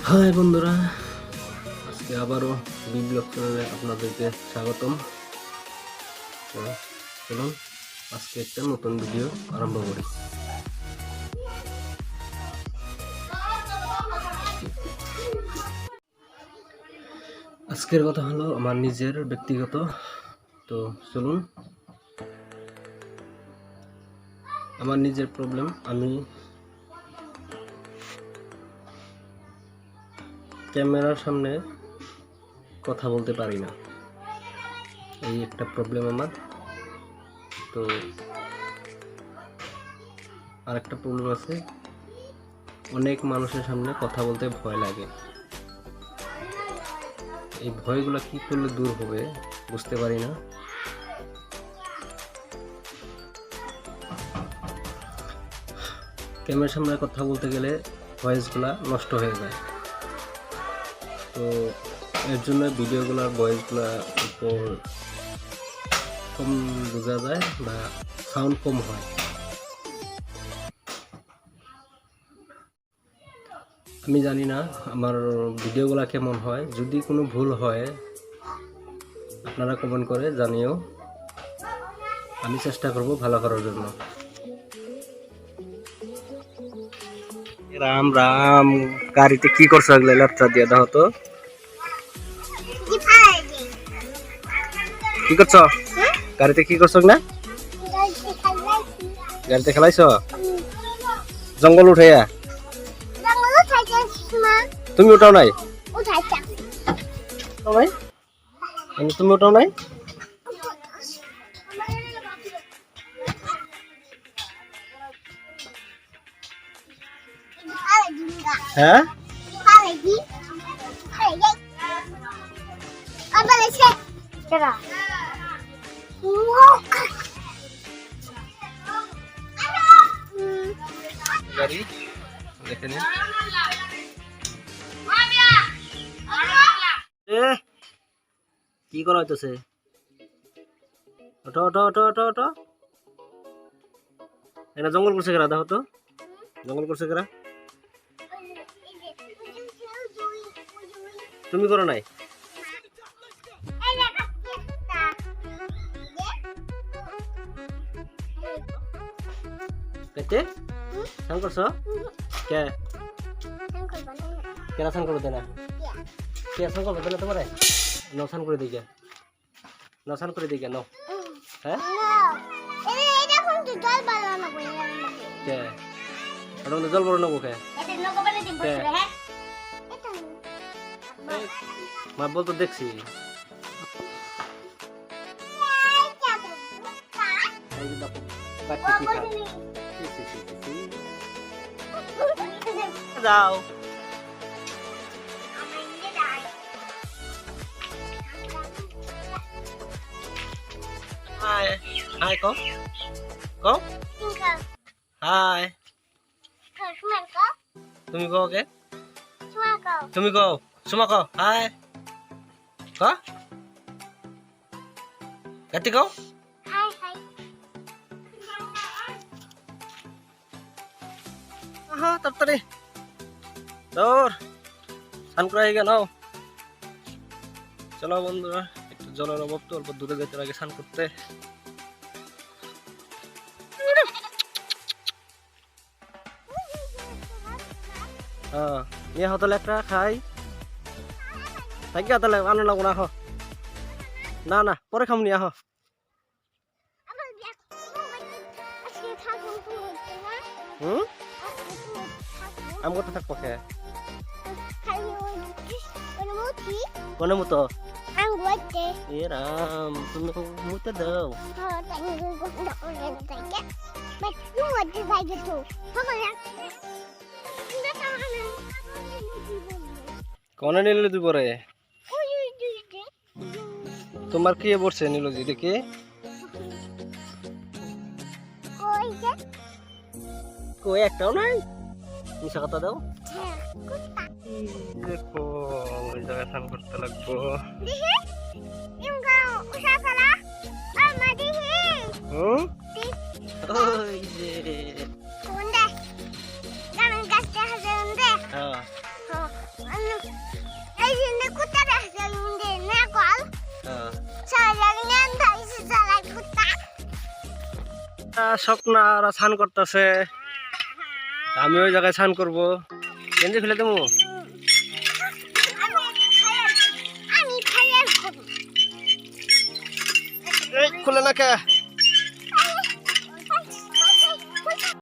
High বন্ধুরা, আজকে আবারও বিপ্লব চ্যানেলে আপনাদেরকে স্বাগতম। তো চলুন আজকে একটা নতুন ভিডিও আরম্ভ করি। আজকের কথা হলো আমার নিজের ব্যক্তিগত। তো চলুন, আমার নিজের প্রবলেম, আমি ক্যামেরার সামনে কথা বলতে পারি না, এই একটা প্রবলেম আমার। তো আরেকটা প্রবলেম আছে, অনেক মানুষের সামনে কথা বলতে ভয় লাগে। এই ভয়গুলো কি করলে দূর হবে বুঝতে পারি না। ক্যামেরার সামনে কথা বলতে গেলে ভয়েসগুলা নষ্ট হয়ে যায়। তো এর জন্য ভিডিওগুলোর ভয়েসগুলা উপর কম বোঝা যায় বা সাউন্ড কম হয়। আমি জানি না আমার ভিডিওগুলো কেমন হয়, যদি কোনো ভুল হয় আপনারা কমেন্ট করে জানিও, আমি চেষ্টা করব ভালো করার জন্য। রাম রাম, গাড়িতে কি করছো? এগুলো ল্যাপটপ দিয়ে দাও তো। কি করছো গাড়িতে? কি করছো না গাড়িতে? খেলাইছো জঙ্গল উঠাইয়া? তুমি উঠাও নাই? তুমি উঠাও নাই? হ্যাঁ, গাড়ি দেখে নিন। কি করা হইতেছে? ওঠো ওঠো ওঠো ওঠো ওঠো। এটা জঙ্গল করছে কেরা? দেখো তো, জঙ্গল করছে কেরা? তুমি করো নাই? কেটে স্নান করছো? কে কেরা স্নান করবে না? কে স্নান করবে না তোমারে? ন স্নান করে দিই, ন স্নান করে দিই কেন? হ্যাঁ, কে ওটার মধ্যে জল বড় নেবো? কে মা বলতো দেখছি। যাও হাই হাই কও কও হাই। তুমি কও কে? তুমি কও সুমা কও হাই ক কাটি কও তাড়াতাড়ি দৌড়, স্নান করে গেল। চলো বন্ধুরা, একটু জলের অভাব তো, অল্প দূরে যেতে লাগে স্নান করতে। হ্যাঁ, নিয়ে হতলে একটা খাই থাকি, তাহলে আনো লাগবো না। না না, পরে খাম নিয়ে আহ। আমি কোথায় থাকবো? কে কোনে মতো? এ রাম, তুমি মুতে দাও। কোনে নিলে তুই পরে? তোমার কি পড়ছে নিলজি দেখি? কই একটাও নাই? মিশা কথা দাও। দেখো ওই জায়গায় স্নান করতে লাগবো। ওই যে স্বপ্না ওরা স্নান করতেছে, আমি ওই জায়গায় স্নান করবো। গেঞ্জি ফেলে দেবো, খুলে না কে?